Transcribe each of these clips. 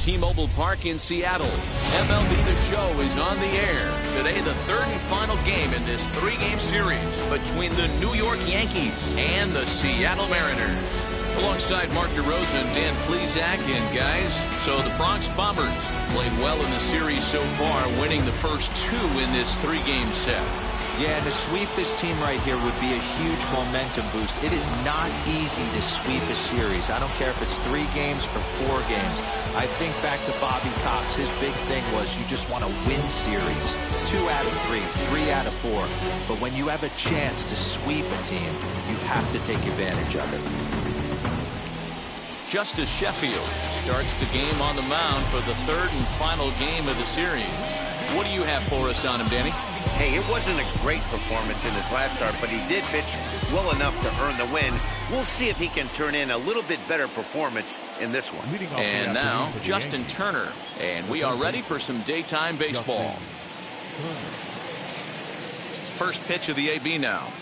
T-Mobile Park in Seattle. MLB The Show is on the air. Today, the third and final game in this three-game series between the New York Yankees and the Seattle Mariners. Alongside Mark DeRosa and Dan Plesac, and guys, so the Bronx Bombers played well in the series so far, winning the first two in this three-game set. Yeah, and to sweep this team right here would be a huge momentum boost. It is not easy to sweep a series. I don't care if it's 3 games or 4 games. I think back to Bobby Cox. His big thing was you just want to win series. 2 out of 3, 3 out of 4. But when you have a chance to sweep a team, you have to take advantage of it. Justice Sheffield starts the game on the mound for the third and final game of the series. What do you have for us on him, Danny? Hey, it wasn't a great performance in his last start, but he did pitch well enough to earn the win. We'll see if he can turn in a little bit better performance in this one. And now, Justin Turner. And we are ready for some daytime baseball. First pitch of the AB now.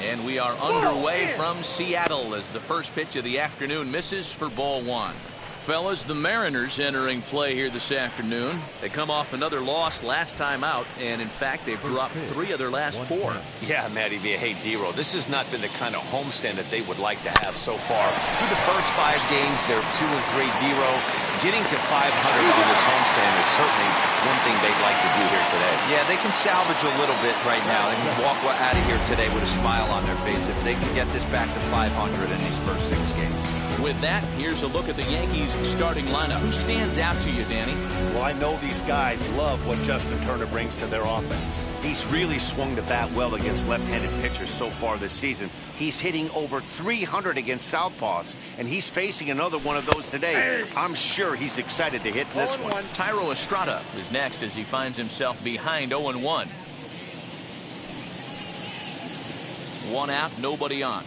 And we are underway from Seattle as the first pitch of the afternoon misses for ball 1. Fellas, the Mariners entering play here this afternoon. They come off another loss last time out, and in fact, they've dropped 3 of their last 4. Yeah, Matty V. Hey, D-Roll, this has not been the kind of homestand that they would like to have so far. Through the first 5 games, they're 2-3. D-Roll, getting to 500 on this homestand is certainly one thing they'd like to do here today. Yeah, they can salvage a little bit right now. They can walk out of here today with a smile on their face if they can get this back to 500 in these first 6 games. With that, here's a look at the Yankees starting lineup. Who stands out to you, Danny? Well, I know these guys love what Justin Turner brings to their offense. He's really swung the bat well against left-handed pitchers so far this season. He's hitting over 300 against southpaws, and he's facing another one of those today. I'm sure he's excited to hit this one. Thairo Estrada is next as he finds himself behind 0-1. 1 out, nobody on.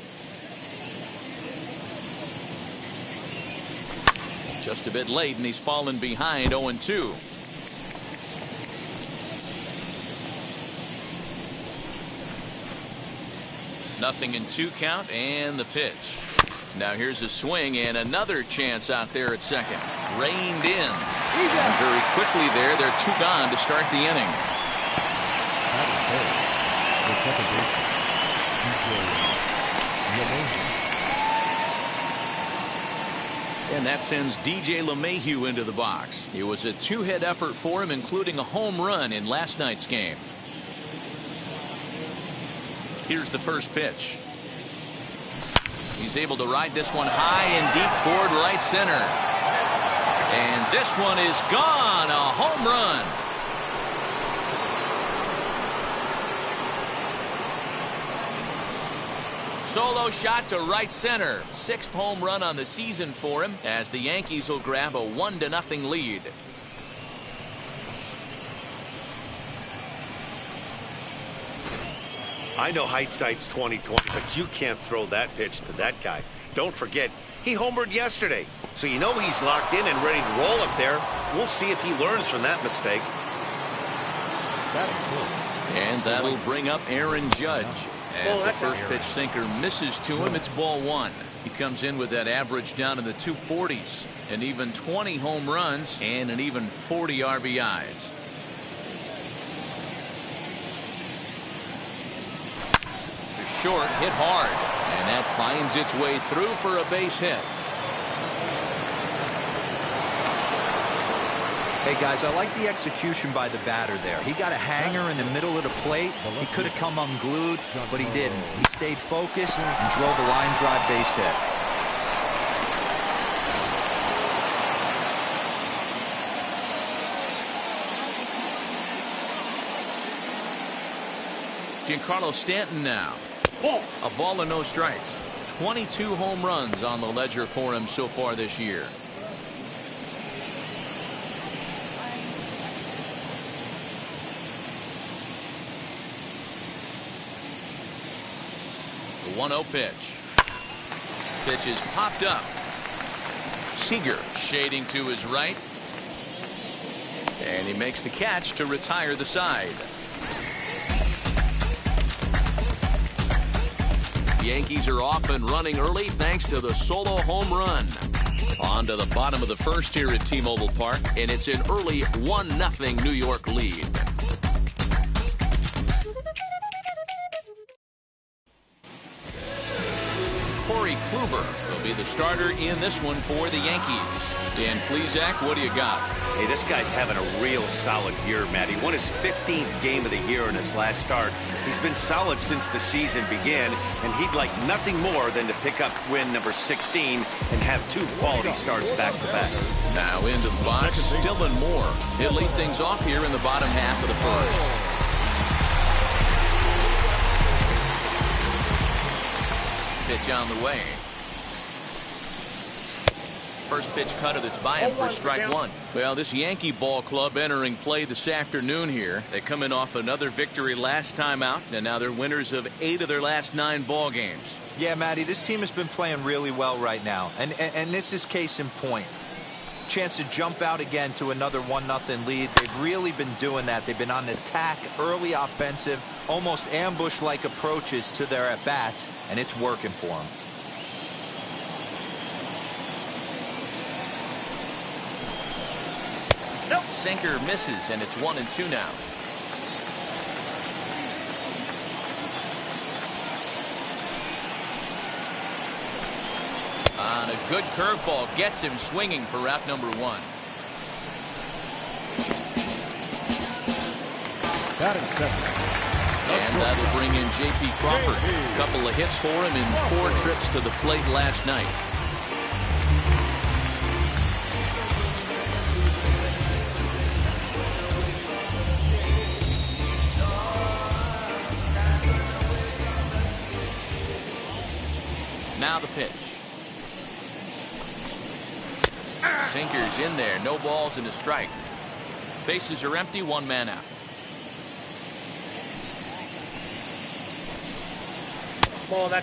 Just a bit late, and he's fallen behind 0-2. Nothing in 2 count, and the pitch. Now here's a swing and another chance out there at second. Reined in. And very quickly there, they're 2 gone to start the inning. And that sends DJ LeMahieu into the box. It was a 2-hit effort for him, including a home run in last night's game. Here's the first pitch. He's able to ride this one high and deep toward right center. And this one is gone. A home run. Solo shot to right center. 6th home run on the season for him as the Yankees will grab a 1-0 lead. I know hindsight's 20/20, but you can't throw that pitch to that guy. Don't forget, he homered yesterday, so you know he's locked in and ready to roll up there. We'll see if he learns from that mistake. And that'll bring up Aaron Judge. As the first pitch sinker misses to him, it's ball 1. He comes in with that average down in the 240s, an even 20 home runs and an even 40 RBIs. To short, hit hard, and that finds its way through for a base hit. Hey, guys, I like the execution by the batter there. He got a hanger in the middle of the plate. He could have come unglued, but he didn't. He stayed focused and drove a line drive base hit. Giancarlo Stanton now. A ball and no strikes. 22 home runs on the ledger for him so far this year. The 1-0 pitch. Pitch is popped up. Seager shading to his right. And he makes the catch to retire the side. The Yankees are off and running early thanks to the solo home run. On to the bottom of the first here at T-Mobile Park, and it's an early 1-0 New York lead. Corey Kluber will be the starter in this one for the Yankees. Dan Plesac, what do you got? Hey, this guy's having a real solid year, Matt. He won his 15th game of the year in his last start. He's been solid since the season began, and he'd like nothing more than to pick up win number 16 and have 2 quality starts back-to-back. Now into the box, Dylan Moore. He'll lead things off here in the bottom half of the first. Pitch on the way. First pitch cutter that's by him for strike one. Well, this Yankee ball club entering play this afternoon here. They come in off another victory last time out, and now they're winners of 8 of their last 9 ball games. Yeah, Matty, this team has been playing really well right now, and this is case in point. Chance to jump out again to another 1-0 lead. They've really been doing that. They've been on the attack, early offensive, almost ambush-like approaches to their at-bats, and it's working for them. Sinker misses, and it's 1-2 now. On a good curveball, gets him swinging for out number 1. And that'll bring in J.P. Crawford. A couple of hits for him in 4 trips to the plate last night. Now the pitch. Sinker's in there. No balls and a strike. Bases are empty. 1 man out.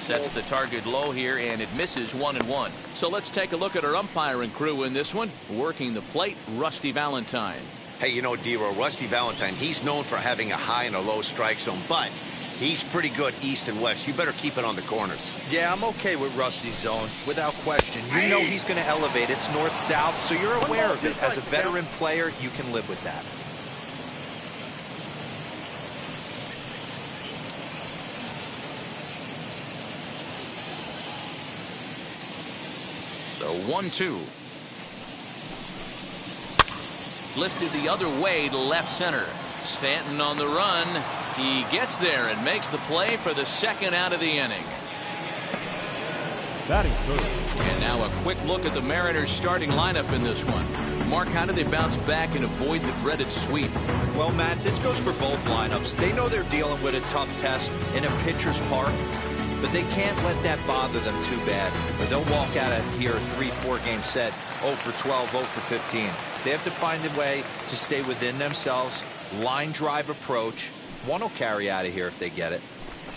Sets the target low here, and it misses 1-1. So let's take a look at our umpiring crew in this one. Working the plate, Rusty Valentine. Hey, you know, D-Row, Rusty Valentine, he's known for having a high and a low strike zone, but he's pretty good east and west. You better keep it on the corners. Yeah, I'm okay with Rusty's zone, without question. You know he's going to elevate. It's north-south, so you're aware of it. As a veteran player, you can live with that. The 1-2. Lifted the other way to left center. Stanton on the run. He gets there and makes the play for the 2nd out of the inning. And now a quick look at the Mariners starting lineup in this one. Mark, how do they bounce back and avoid the dreaded sweep? Well, Matt, this goes for both lineups. They know they're dealing with a tough test in a pitcher's park, but they can't let that bother them too bad, or they'll walk out of here a 3-4 game set, 0 for 12, 0 for 15. They have to find a way to stay within themselves, line drive approach. One will carry out of here if they get it.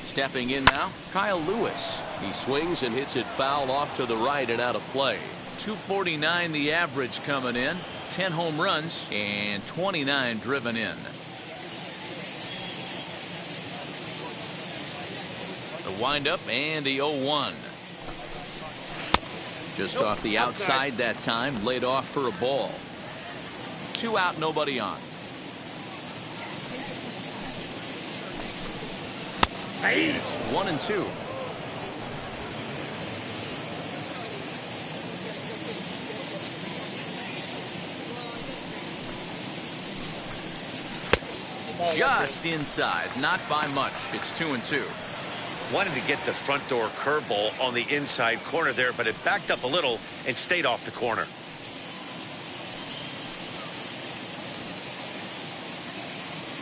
Stepping in now, Kyle Lewis. He swings and hits it foul off to the right and out of play. 249 the average coming in, 10 home runs and 29 driven in. The windup and the 0-1. Just off the outside that time, laid off for a ball. 2 out, nobody on. It's 1-2. Just inside, not by much. It's 2-2. Wanted to get the front door curveball on the inside corner there, but it backed up a little and stayed off the corner.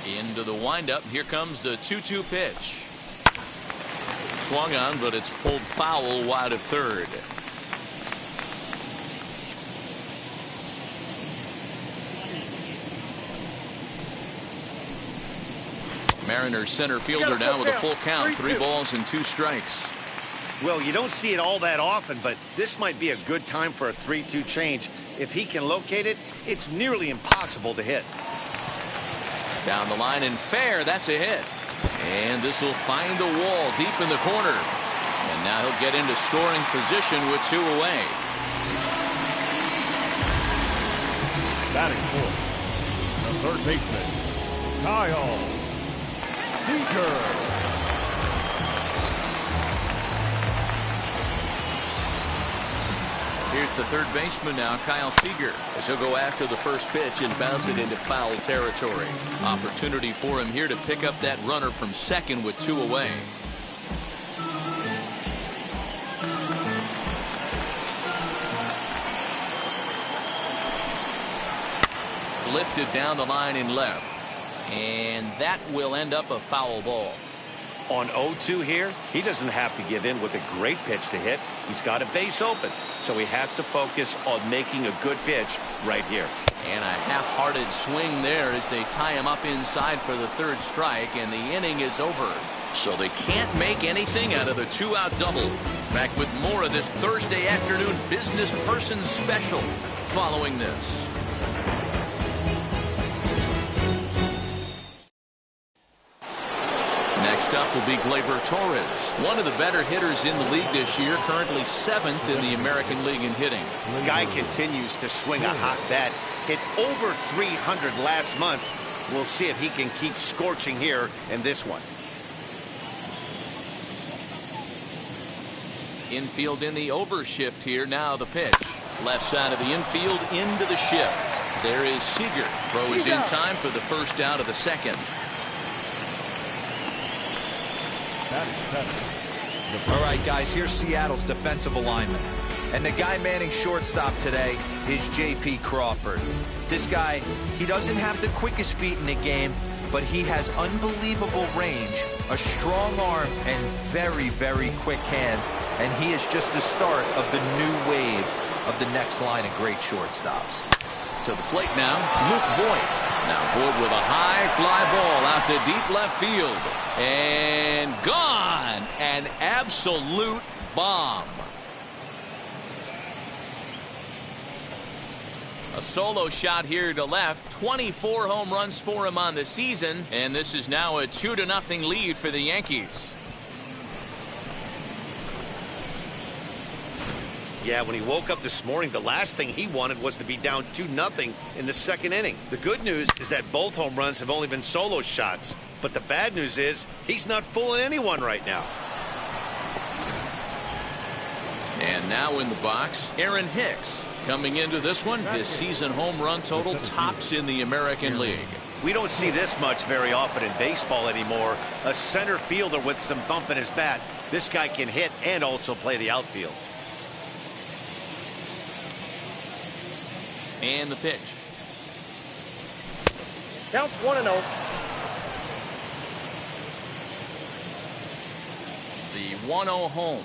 Into the windup. Here comes the 2-2 pitch. Swung on, but it's pulled foul wide of third. Mariners center fielder now with a full count. 3 balls and 2 strikes. Well, you don't see it all that often, but this might be a good time for a 3-2 change. If he can locate it, it's nearly impossible to hit. Down the line and fair. That's a hit. And this will find the wall deep in the corner. And now he'll get into scoring position with 2 away. Batting fourth, the third baseman, Kyle Seager. Here's the third baseman now, Kyle Seager, as he'll go after the first pitch and bounce it into foul territory. Opportunity for him here to pick up that runner from second with 2 away. Lifted down the line in left, and that will end up a foul ball. On 0-2 here, he doesn't have to give in with a great pitch to hit. He's got a base open, so he has to focus on making a good pitch right here. And a half-hearted swing there as they tie him up inside for the third strike, and the inning is over. So they can't make anything out of the 2-out double. Back with more of this Thursday afternoon business person special following this. Next up will be Gleyber Torres, one of the better hitters in the league this year, currently 7th in the American League in hitting. Guy continues to swing a hot bat, hit over 300 last month. We'll see if he can keep scorching here in this one. Infield in the overshift here. Now the pitch. Left side of the infield into the shift. There is Seager. Throw is in time for the first out of the second. All right, guys, here's Seattle's defensive alignment. And the guy manning shortstop today is J.P. Crawford. This guy, he doesn't have the quickest feet in the game, but he has unbelievable range, a strong arm, and very, very quick hands. And he is just the start of the new wave of the next line of great shortstops. To the plate now, Luke Voit. Now Voit with a high fly ball out to deep left field. And gone. An absolute bomb. A solo shot here to left. 24 home runs for him on the season. And this is now a 2-0 lead for the Yankees. Yeah, when he woke up this morning, the last thing he wanted was to be down 2-0 in the second inning. The good news is that both home runs have only been solo shots. But the bad news is he's not fooling anyone right now. And now in the box, Aaron Hicks. Coming into this one, his season home run total tops in the American League. We don't see this much very often in baseball anymore. A center fielder with some thump in his bat. This guy can hit and also play the outfield. And the pitch. Counts 1-0. The 1-0 home.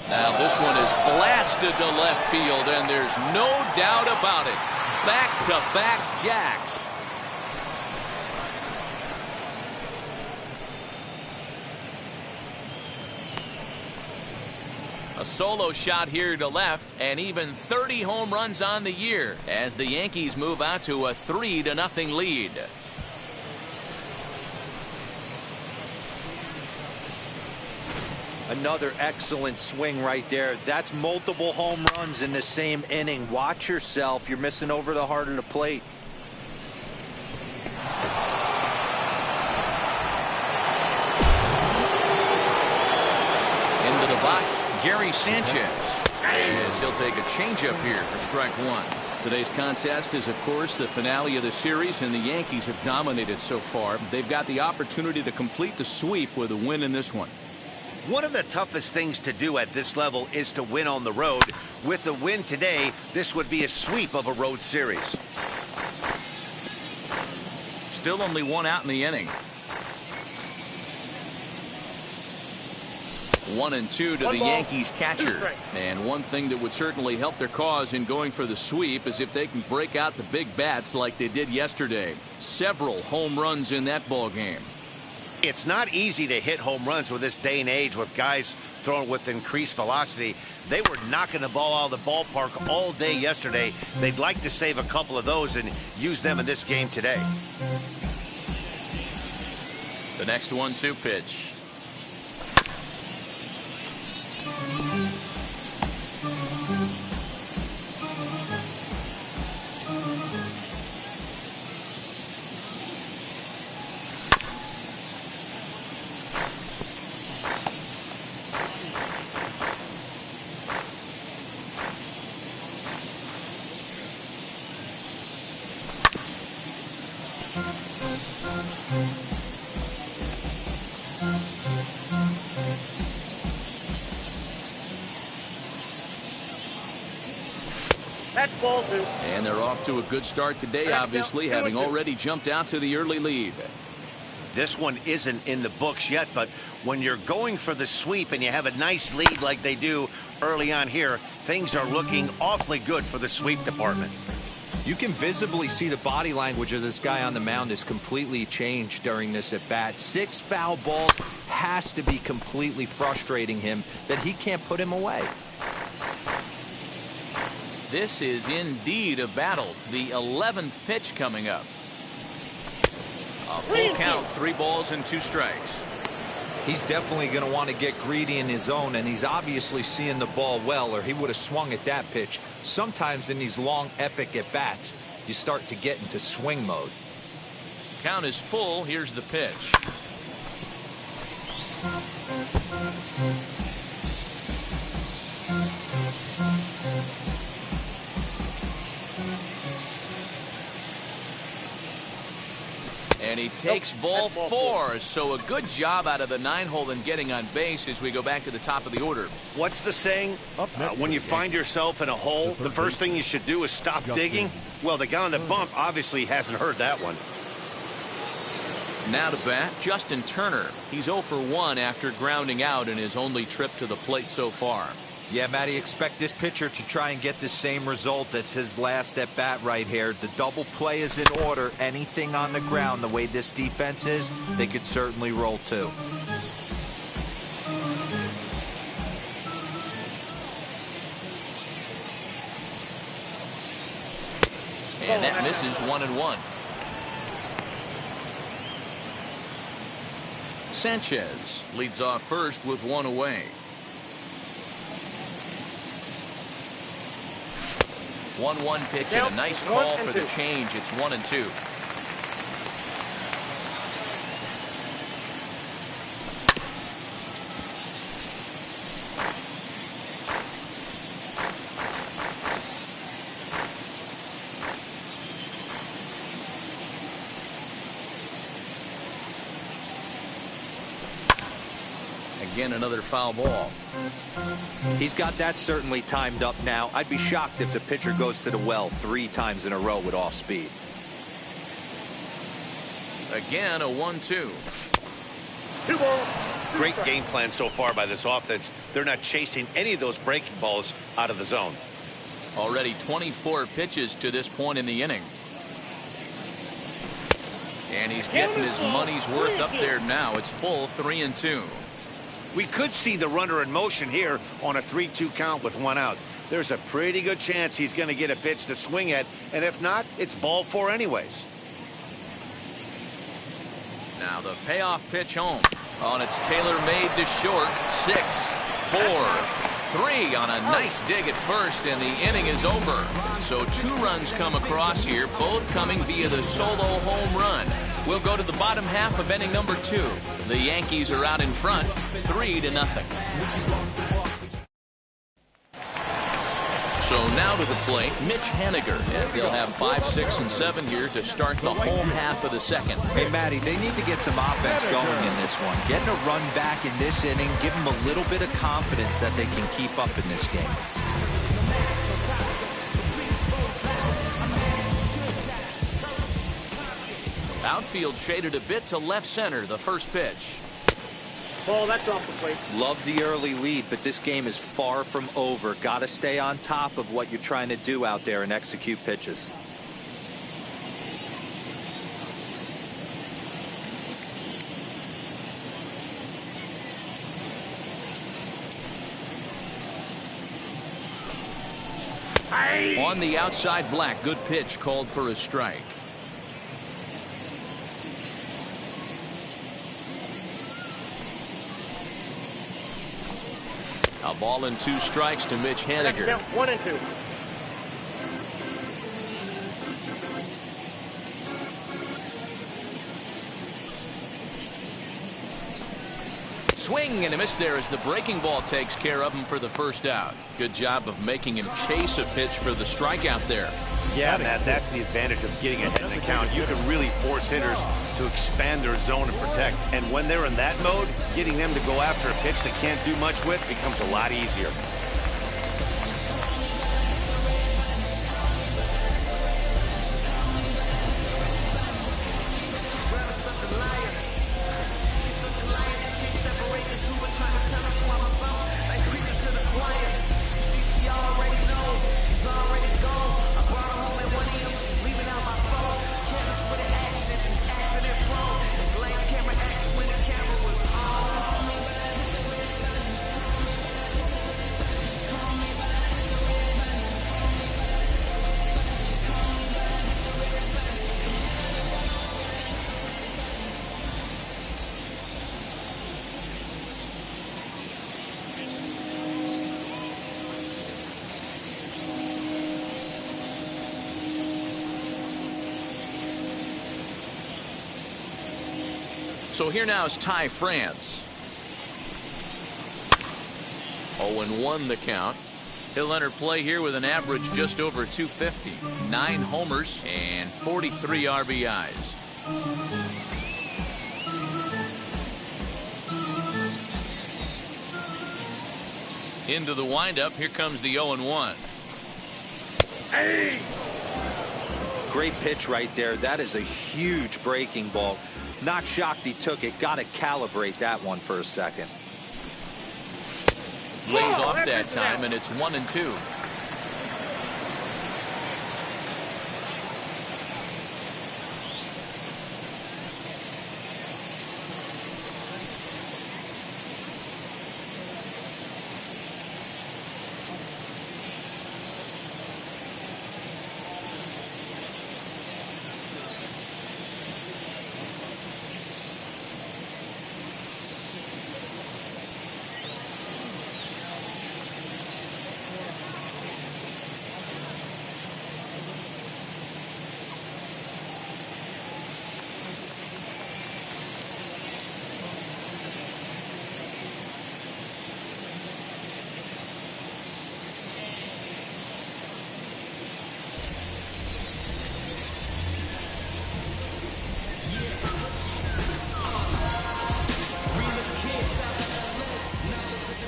Now this one is blasted to left field, and there's no doubt about it. Back-to-back jacks. A solo shot here to left, and even 30 home runs on the year as the Yankees move out to a 3-0 lead. Another excellent swing right there. That's multiple home runs in the same inning. Watch yourself. You're missing over the heart of the plate. Into the box, Gary Sanchez. As he'll take a changeup here for strike one. Today's contest is, of course, the finale of the series, and the Yankees have dominated so far. They've got the opportunity to complete the sweep with a win in this one. One of the toughest things to do at this level is to win on the road. With the win today, this would be a sweep of a road series. Still only one out in the inning. 1-2 to the Yankees catcher. And one thing that would certainly help their cause in going for the sweep is if they can break out the big bats like they did yesterday. Several home runs in that ball game. It's not easy to hit home runs with this day and age with guys throwing with increased velocity. They were knocking the ball out of the ballpark all day yesterday. They'd like to save a couple of those and use them in this game today. The next 1-2 pitch. That's ball 2. And they're off to a good start today, obviously, having already jumped out to the early lead. This one isn't in the books yet, but when you're going for the sweep and you have a nice lead like they do early on here, things are looking awfully good for the sweep department. You can visibly see the body language of this guy on the mound is completely changed during this at bat. 6 foul balls has to be completely frustrating him that he can't put him away. This is indeed a battle. The 11th pitch coming up. A full count, 3 balls and 2 strikes. He's definitely going to want to get greedy in his zone, and he's obviously seeing the ball well, or he would have swung at that pitch. Sometimes in these long, epic at-bats, you start to get into swing mode. Count is full. Here's the pitch. And he takes ball 4, so a good job out of the 9-hole in getting on base as we go back to the top of the order. What's the saying? When you find yourself in a hole, the first thing you should do is stop digging. Well, the guy on the bump obviously hasn't heard that one. Now to bat, Justin Turner. He's 0 for 1 after grounding out in his only trip to the plate so far. Yeah, Matty, expect this pitcher to try and get the same result. That's his last at bat right here. The double play is in order. Anything on the ground, the way this defense is, they could certainly roll too. And that misses 1-1. Sanchez leads off first with 1 away. 1-1 pitch and a nice call for the change. It's 1-2. Again, another foul ball. He's got that certainly timed up now. I'd be shocked if the pitcher goes to the well 3 times in a row with off speed. Again, a 1-2. Great game plan so far by this offense. They're not chasing any of those breaking balls out of the zone. Already 24 pitches to this point in the inning. And he's getting his money's worth up there now. It's full, 3-2. We could see the runner in motion here on a 3-2 count with 1 out. There's a pretty good chance he's going to get a pitch to swing at, and if not, it's ball 4 anyways. Now the payoff pitch home. Oh, and it's tailor-made to short. 6, 4, 3 on a nice dig at first, and the inning is over. So 2 runs come across here, both coming via the solo home run. We'll go to the bottom half of inning number 2. The Yankees are out in front, 3-0. So now to the plate, Mitch Haniger, as they'll have 5, 6, and 7 here to start the home half of the second. Hey, Matty, they need to get some offense going in this one. Getting a run back in this inning, give them a little bit of confidence that they can keep up in this game. Outfield shaded a bit to left center, the first pitch. Ball, that's off the plate. Love the early lead, but this game is far from over. Got to stay on top of what you're trying to do out there and execute pitches. On the outside, Black. Good pitch called for a strike. A ball and 2 strikes to Mitch Haniger. 1 and 2. Swing and a miss there as the breaking ball takes care of him for the first out. Good job of making him chase a pitch for the strikeout there. Yeah, Matt, that's the advantage of getting ahead in the count. You can really force hitters to expand their zone and protect. And when they're in that mode, getting them to go after a pitch they can't do much with becomes a lot easier. So here now is Ty France. 0-1 the count. He'll enter play here with an average just over 250. 9 homers and 43 RBIs. Into the windup. Here comes the 0-1. Hey! Great pitch right there. That is a huge breaking ball. Not shocked he took it. Got to calibrate that one for a second. Lays off that time, and it's 1-2.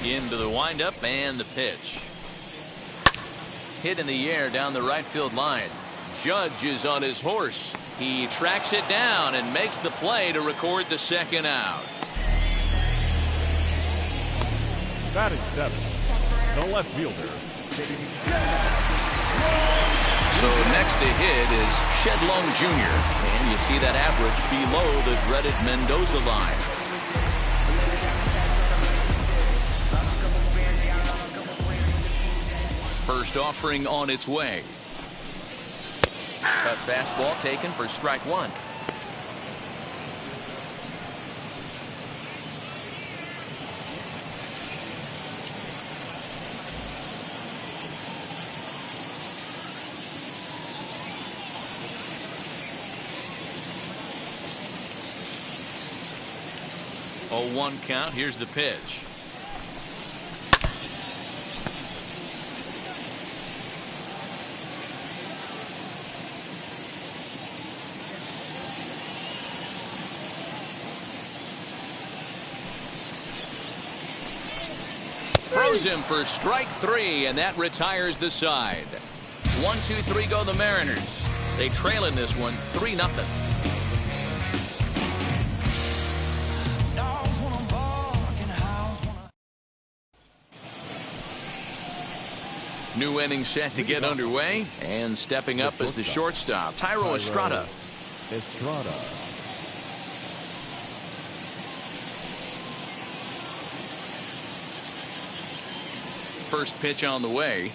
Into the windup and the pitch. Hit in the air down the right field line. Judge is on his horse. He tracks it down and makes the play to record the second out. Batting 7th, the left fielder. So next to hit is Shedlong Jr. And you see that average below the dreaded Mendoza line. First offering on its way. Cut fastball taken for strike 1. Oh, 1 count. Here's the pitch. Throws him for strike 3, and that retires the side. 1-2-3 go the Mariners. They trail in this one 3-0. New inning set to get underway, and stepping up as the shortstop, Thairo Estrada. First pitch on the way.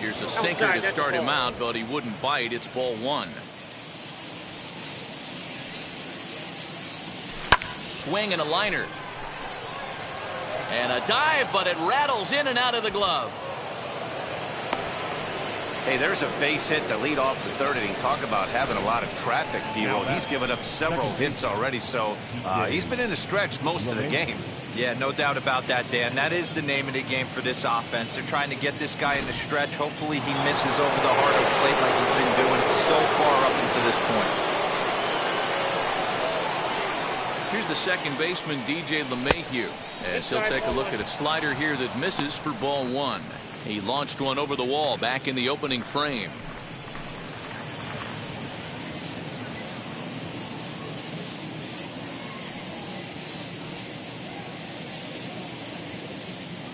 Here's a sinker to start him out, but he wouldn't bite. It's ball one. Swing and a liner. And a dive, but it rattles in and out of the glove. Hey, there's a base hit to lead off the third inning. Talk about having a lot of traffic, D-Roll. He's given up several hits already, so he's been in the stretch most of the game. Yeah, no doubt about that, Dan. That is the name of the game for this offense. They're trying to get this guy in the stretch. Hopefully he misses over the heart of the plate like he's been doing so far up until this point. Here's the second baseman, DJ LeMahieu, as he'll take a look at a slider here that misses for ball one. He launched one over the wall back in the opening frame.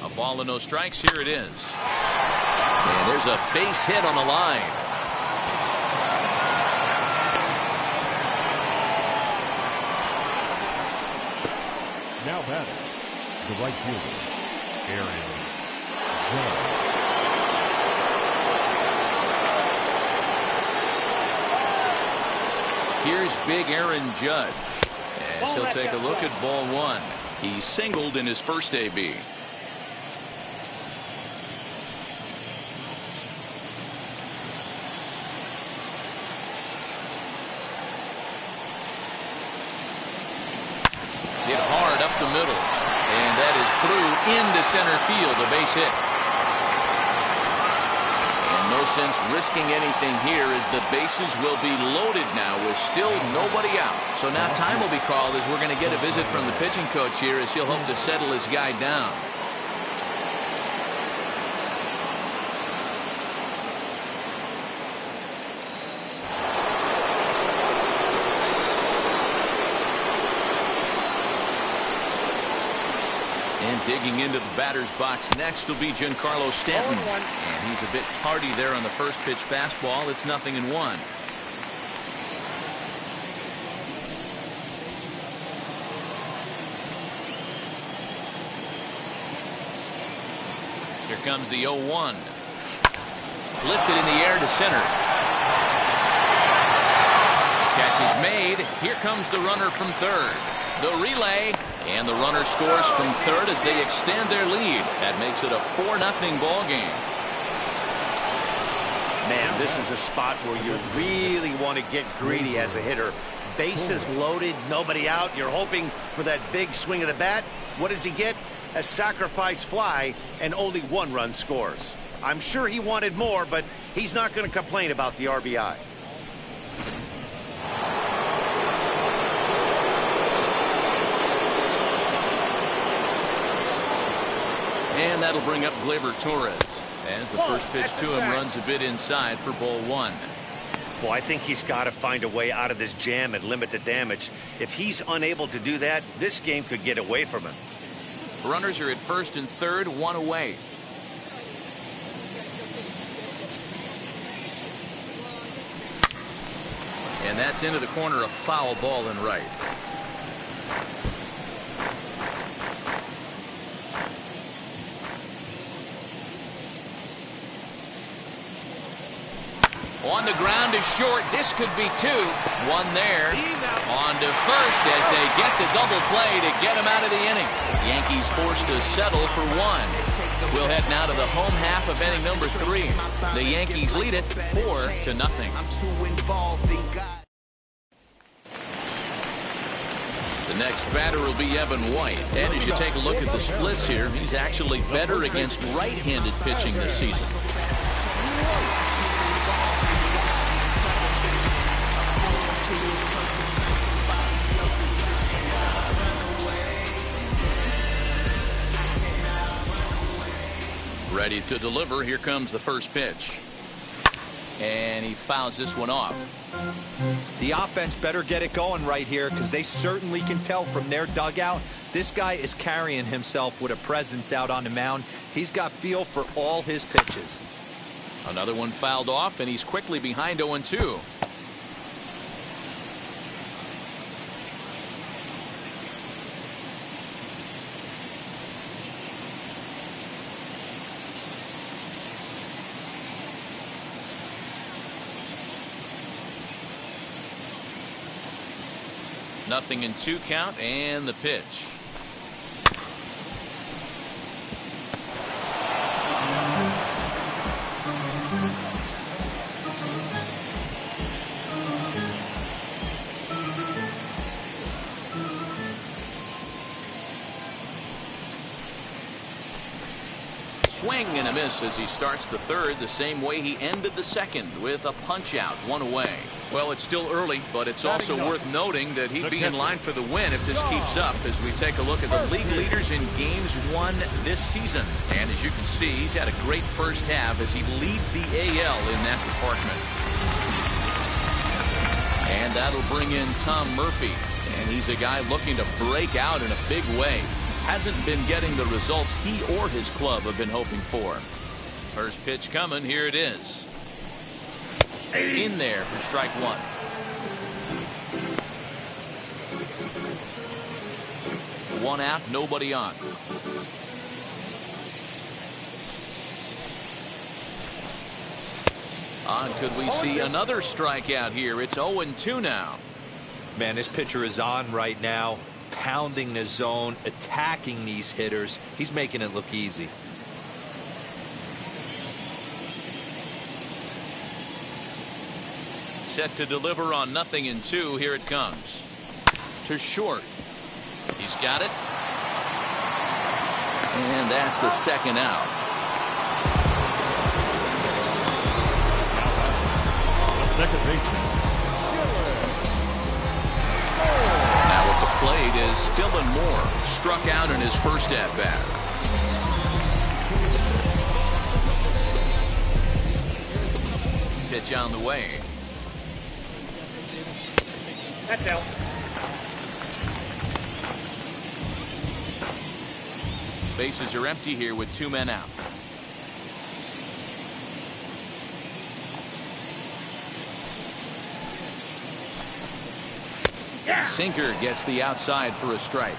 A ball and no strikes. Here it is. And there's a base hit on the line. Now batting, the right fielder, Aaron Judge. Here's big Aaron Judge, as he'll take a look at ball one. He singled in his first AB. Hit hard up the middle, and that is through into center field, a base hit. And no sense risking anything here, as the bases will be loaded now with still nobody out. So now time will be called, as we're going to get a visit from the pitching coach here, as he'll hope to settle his guy down. And digging into the batter's box next will be Giancarlo Stanton. And he's a bit tardy there on the first pitch fastball. It's 0-1. Here comes the 0-1. Lifted in the air to center. Catch is made. Here comes the runner from third. The relay. And the runner scores from third as they extend their lead. That makes it a 4-0 ball game. Man, this is a spot where you really want to get greedy as a hitter. Bases loaded, nobody out. You're hoping for that big swing of the bat. What does he get? A sacrifice fly, and only one run scores. I'm sure he wanted more, but he's not going to complain about the RBI. And that'll bring up Gleyber Torres, as the first pitch to him runs a bit inside for ball one. Well, I think he's got to find a way out of this jam and limit the damage. If he's unable to do that, this game could get away from him. Runners are at first and third, one away. And that's into the corner, a foul ball in right. On the ground is short. This could be two. One there. On to first as they get the double play to get him out of the inning. Yankees forced to settle for one. We'll head now to the home half of inning number 3. The Yankees lead it 4-0. The next batter will be Evan White. And as you take a look at the splits here, he's actually better against right-handed pitching this season. Ready to deliver. Here comes the first pitch. And he fouls this one off. The offense better get it going right here, because they certainly can tell from their dugout this guy is carrying himself with a presence out on the mound. He's got feel for all his pitches. Another one fouled off, and he's quickly behind 0-2. 0-2 count and the pitch. Swing and a miss as he starts the third the same way he ended the second, with a punch out, one away. Well, it's still early, but it's also worth noting that he'd be in line for the win if this keeps up as we take a look at the league leaders in games won this season. And as you can see, he's had a great first half as he leads the AL in that department. And that'll bring in Tom Murphy. And he's a guy looking to break out in a big way. Hasn't been getting the results he or his club have been hoping for. First pitch coming. Here it is. In there for strike one. One out, nobody on. Could we see another strikeout here? It's 0-2 now. Man, this pitcher is on right now, pounding the zone, attacking these hitters. He's making it look easy. Set to deliver on 0-2. Here it comes. To short. He's got it. And that's the second out. The second baseman. Now at the plate is Dylan Moore. Struck out in his first at-bat. Pitch on the way. That's out. Bases are empty here with 2 men out. Yeah. Sinker gets the outside for a strike.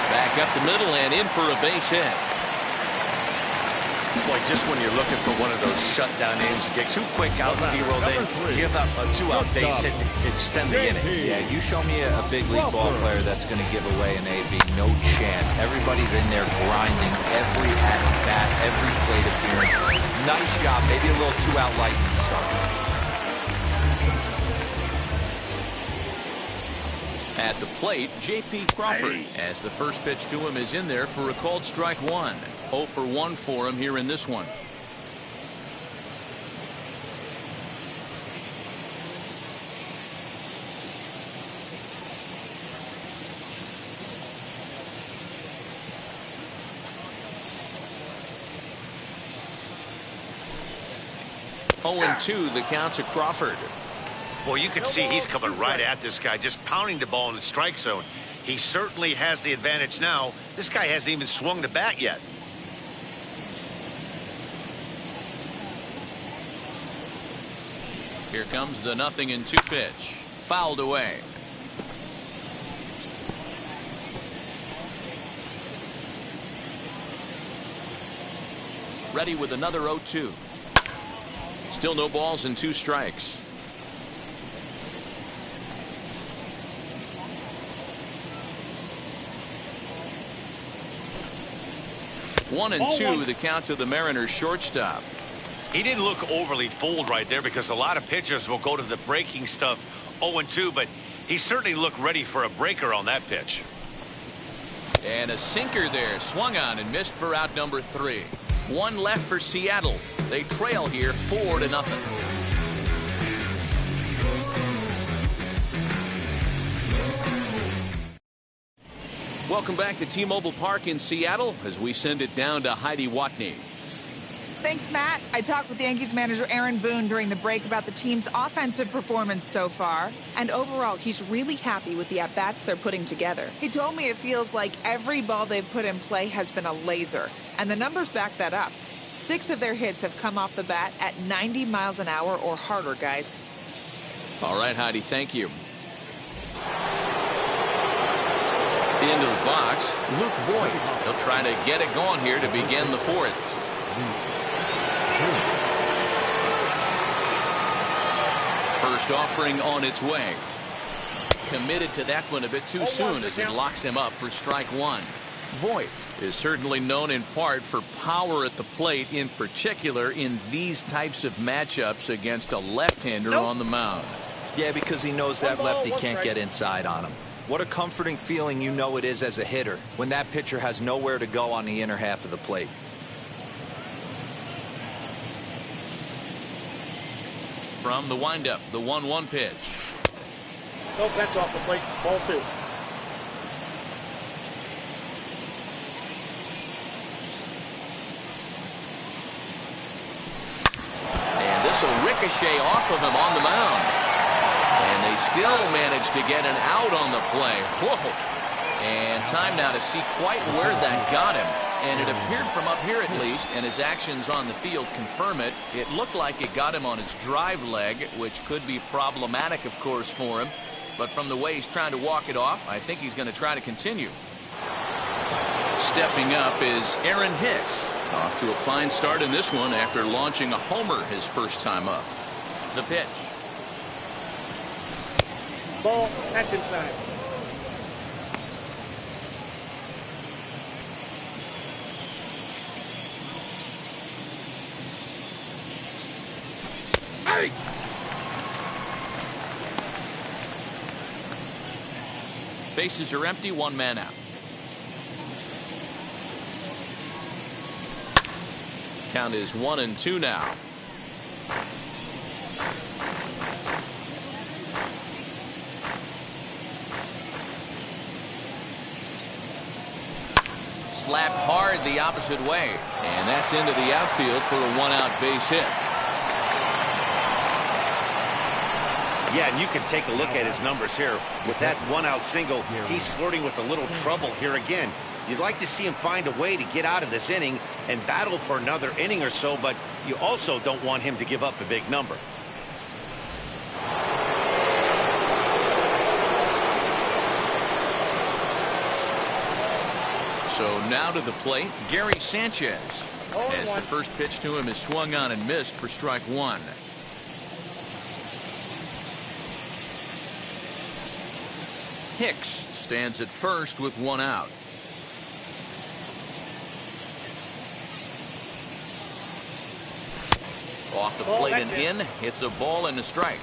Back up the middle and in for a base hit. Boy, just when you're looking for one of those shutdown innings, you get 2 quick outs, D-Roll, then give up a 2-out base hit to extend the inning. Yeah, you show me a big league ball player that's going to give away an AB. No chance. Everybody's in there grinding every at-bat, every plate appearance. Nice job. Maybe a little 2-out lightning start. At the plate, J.P. Crawford, as the first pitch to him is in there for a called strike one. 0 for 1 for him here in this one. Oh, 2 the count to Crawford. Boy, you can see he's coming right at this guy, just pounding the ball in the strike zone. He certainly has the advantage now. This guy hasn't even swung the bat yet. Here comes the 0-2 pitch. Fouled away. Ready with another 0-2. Still no balls and 2 strikes. 1-2 the count to the Mariners shortstop. He didn't look overly fooled right there because a lot of pitchers will go to the breaking stuff 0-2, but he certainly looked ready for a breaker on that pitch. And a sinker there, swung on and missed for out number 3. 1 left for Seattle. They trail here 4-0. Welcome back to T-Mobile Park in Seattle as we send it down to Heidi Watney. Thanks, Matt. I talked with Yankees manager Aaron Boone during the break about the team's offensive performance so far. And overall, he's really happy with the at-bats they're putting together. He told me it feels like every ball they've put in play has been a laser. And the numbers back that up. 6 of their hits have come off the bat at 90 miles an hour or harder, guys. All right, Heidi, thank you. Into the box, Luke Voigt. He'll try to get it going here to begin the fourth. First offering on its way. Committed to that one a bit too soon as it locks him up for strike one. Voigt is certainly known in part for power at the plate, in particular in these types of matchups against a left-hander on the mound. Yeah, because he knows that lefty can't get inside on him. What a comforting feeling you know it is as a hitter when that pitcher has nowhere to go on the inner half of the plate. From the windup, the 1-1 pitch. No bets off the plate. Ball 2. And this will ricochet off of him on the mound. And they still manage to get an out on the play. Whoa. And time now to see quite where that got him. And it appeared from up here at least, and his actions on the field confirm it. It looked like it got him on his drive leg, which could be problematic, of course, for him. But from the way he's trying to walk it off, I think he's going to try to continue. Stepping up is Aaron Hicks. Off to a fine start in this one after launching a homer his first time up. The pitch. Ball, that's inside. Hey! Bases are empty, one man out. Count is 1-2 now. Slapped hard the opposite way, and that's into the outfield for a one-out base hit. Yeah, and you can take a look at his numbers here. With that one-out single, he's flirting with a little trouble here again. You'd like to see him find a way to get out of this inning and battle for another inning or so, but you also don't want him to give up a big number. So now to the plate, Gary Sanchez. As the first pitch to him is swung on and missed for strike one. Hicks stands at first with one out. Off the plate and in. It's a ball and a strike.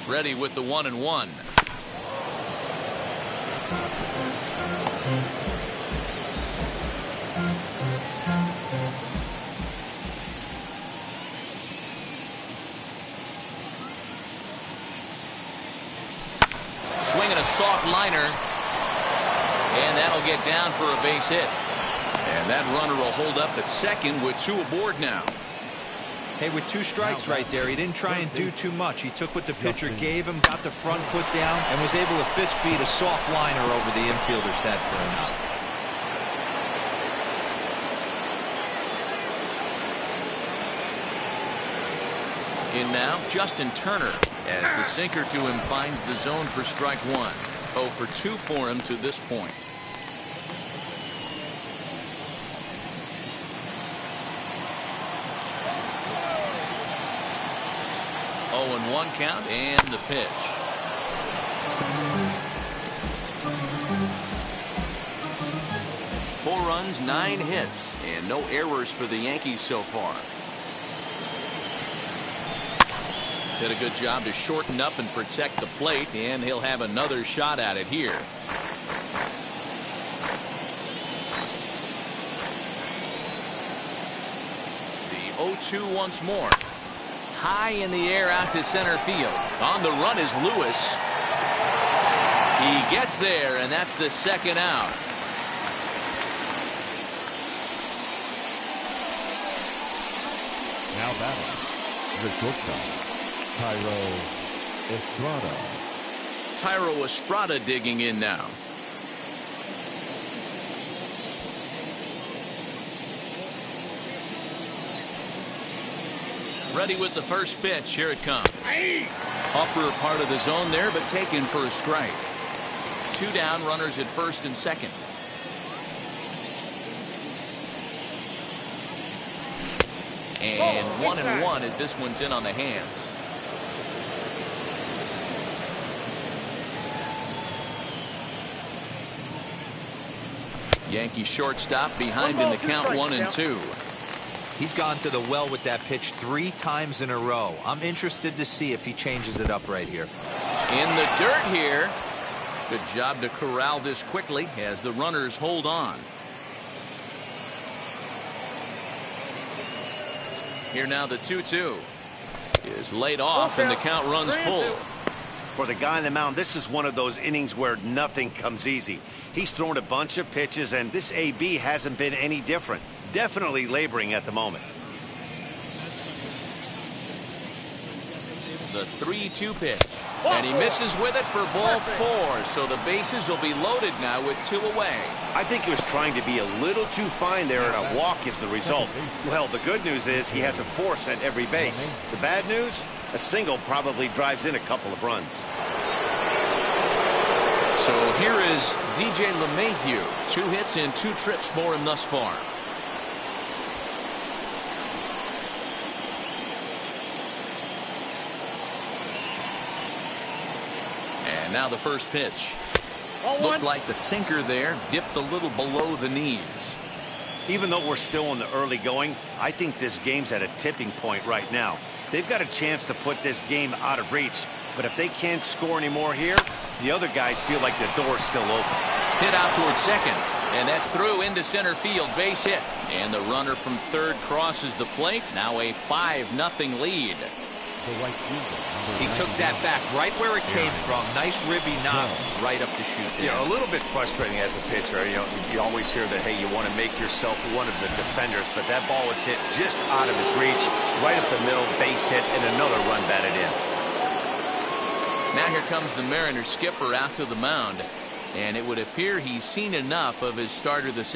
Ready with the 1-1. Swinging a soft liner. And that'll get down for a base hit. And that runner will hold up at second with two aboard now. Hey, with two strikes right there, he didn't try and do too much. He took what the pitcher gave him, got the front foot down, and was able to fist feed a soft liner over the infielder's head for an out. In now, Justin Turner, as the sinker to him finds the zone for strike one. 0 for 2 for him to this point. And 1 count and the pitch. Four runs, 9 hits, and no errors for the Yankees so far. Did a good job to shorten up and protect the plate, and he'll have another shot at it here. The 0-2 once more. High in the air out to center field. On the run is Lewis. He gets there, and that's the second out. Now batting, the shortstop, Thairo Estrada. Thairo Estrada digging in now. Ready with the first pitch. Here it comes. Upper part of the zone there, but taken for a strike. 2 down, runners at first and second. And 1-1 as this one's in on the hands. Yankee shortstop behind in the count 1-2. He's gone to the well with that pitch 3 times in a row. I'm interested to see if he changes it up right here. In the dirt here. Good job to corral this quickly as the runners hold on. Here now the 2-2 is laid off and the count runs full. For the guy on the mound, this is one of those innings where nothing comes easy. He's thrown a bunch of pitches, and this AB hasn't been any different. Definitely laboring at the moment. The 3-2 pitch. And he misses with it for ball 4. So the bases will be loaded now with 2 away. I think he was trying to be a little too fine there, and a walk is the result. Well, the good news is he has a force at every base. The bad news? A single probably drives in a couple of runs. So here is DJ LeMahieu. 2 hits and 2 trips for him thus far. And now the first pitch. Looked like the sinker there dipped a little below the knees. Even though we're still in the early going, I think this game's at a tipping point right now. They've got a chance to put this game out of reach, but if they can't score anymore here, the other guys feel like the door's still open. Hit out towards second, and that's through into center field. Base hit, and the runner from third crosses the plate. Now a 5-0 lead. He took that back right where it came from. Nice ribby knock right up the chute there. Yeah, a little bit frustrating as a pitcher. You know, you always hear that, hey, you want to make yourself one of the defenders, but that ball was hit just out of his reach, right up the middle, base hit, and another run batted in. Now here comes the Mariners skipper out to the mound, and it would appear he's seen enough of his starter this